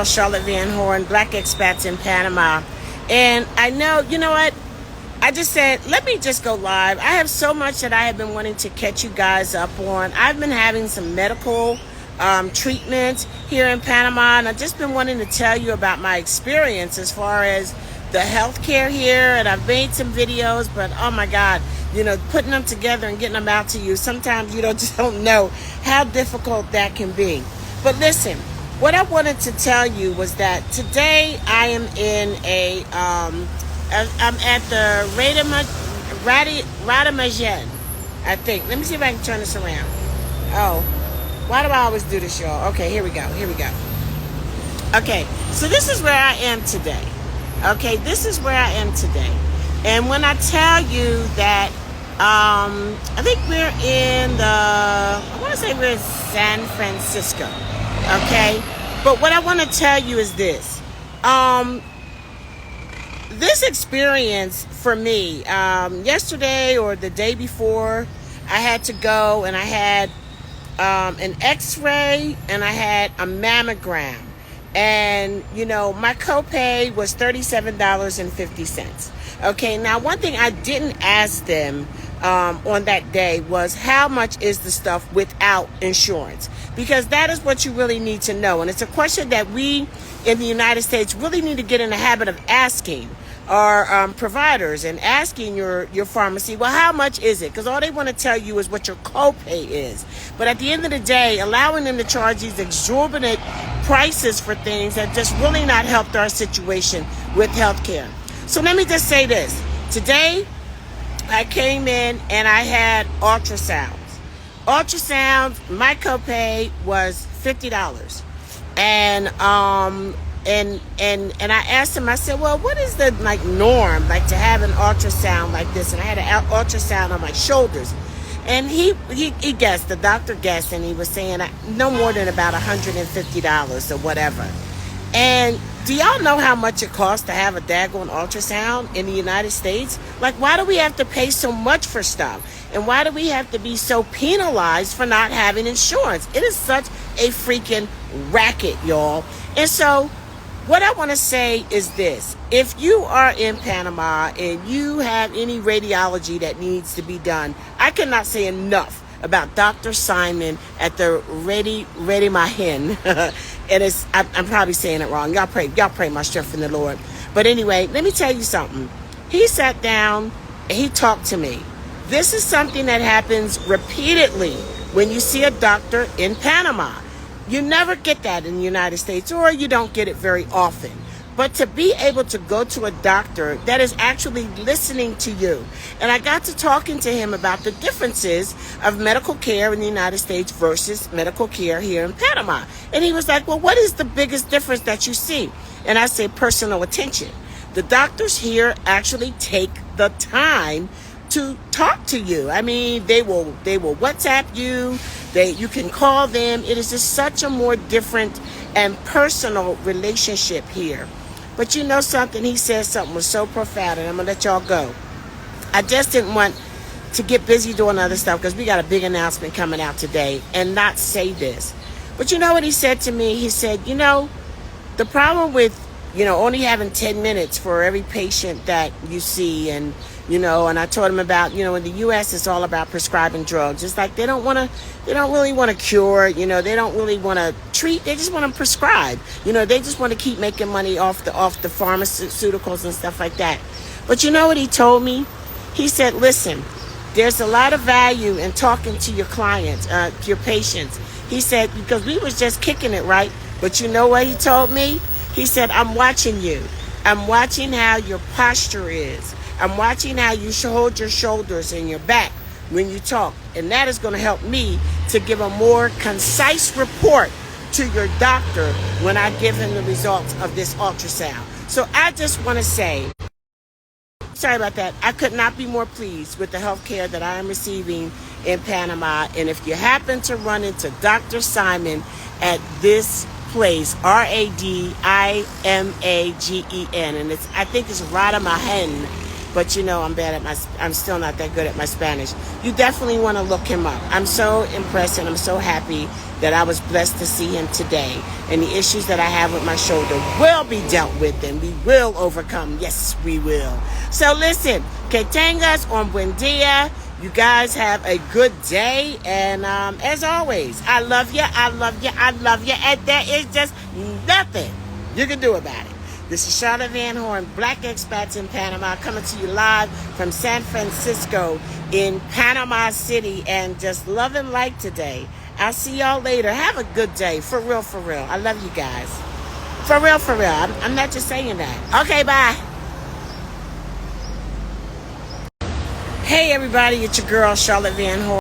Charlotte Van Horn, Black expats in Panama. And I know, you know what? I just said, let me just go live. I have so much that I have been wanting to catch you guys up on. I've been having some medical treatments here in Panama, and I've just been wanting to tell you about my experience as far as the healthcare here. And I've made some videos, but oh my God, you know, putting them together and getting them out to you, sometimes you just don't know how difficult that can be. But listen, what I wanted to tell you was that today I am in I'm at the RADIMAGEN, I think. Let me see if I can turn this around. Oh, why do I always do this, y'all? Okay, here we go. Okay, so this is where I am today. And when I tell you that, I think we're I want to say we're in San Francisco. Okay, but what I want to tell you is this. This experience for me, yesterday or the day before, I had to go and I had an x-ray and I had a mammogram. And, you know, my copay was $37.50. Okay, now one thing I didn't ask them on that day was how much is the stuff without insurance, because that is what you really need to know. And it's a question that we in the United States really need to get in the habit of asking our providers and asking your pharmacy, well, how much is it? Because all they want to tell you is what your copay is. But at the end of the day, allowing them to charge these exorbitant prices for things that just really not helped our situation with healthcare. So let me just say this. Today, I came in and I had ultrasounds. My copay was $50. And I asked him, I said, well, what is the norm, to have an ultrasound like this? And I had an ultrasound on my shoulders. And he guessed, the doctor guessed, and he was saying no more than about $150 or whatever. And do y'all know how much it costs to have a daggone ultrasound in the United States? Why do we have to pay so much for stuff? And why do we have to be so penalized for not having insurance? It is such a freaking racket, y'all. And so what I want to say is this. If you are in Panama and you have any radiology that needs to be done, I cannot say enough about Dr. Simon at the RADIMAGEN. I'm probably saying it wrong. Y'all pray my strength in the Lord. But anyway, let me tell you something. He sat down and he talked to me. This is something that happens repeatedly when you see a doctor in Panama. You never get that in the United States, or you don't get it very often. But to be able to go to a doctor that is actually listening to you. And I got to talking to him about the differences of medical care in the United States versus medical care here in Panama. And he was like, well, what is the biggest difference that you see? And I say personal attention. The doctors here actually take the time to talk to you. I mean, they will WhatsApp you. You can call them. It is just such a more different and personal relationship here. But you know something? He said something was so profound, and I'm going to let y'all go. I just didn't want to get busy doing other stuff because we got a big announcement coming out today and not say this. But you know what he said to me? He said, the problem with, only having 10 minutes for every patient that you see, and I told him about, in the U.S. it's all about prescribing drugs. It's like they don't really want to cure, they don't really want to treat, they just want to prescribe. They just want to keep making money off the pharmaceuticals and stuff like that. But you know what he told me? He said, listen, there's a lot of value in talking to your clients, your patients. He said, because we was just kicking it, right? But you know what he told me? He said, I'm watching you. I'm watching how your posture is. I'm watching how you hold your shoulders and your back when you talk. And that is going to help me to give a more concise report to your doctor when I give him the results of this ultrasound. So I just want to say, sorry about that. I could not be more pleased with the health care that I am receiving in Panama. And if you happen to run into Dr. Simon at this place, RADIMAGEN, and I think it's RADIMAGEN. but you know, I'm still not that good at my Spanish. You definitely want to look him up. I'm so impressed and I'm so happy that I was blessed to see him today. And the issues that I have with my shoulder will be dealt with and we will overcome. Yes, we will. So listen, que tengas un buen día. You guys have a good day. And as always, I love you, I love you, I love you. And there is just nothing you can do about it. This is Charlotte Van Horn, Black Expats in Panama, coming to you live from San Francisco in Panama City. And just love and light today. I'll see y'all later. Have a good day. For real, for real. I love you guys. For real, for real. I'm not just saying that. Okay, bye. Hey, everybody. It's your girl, Charlotte Van Horn.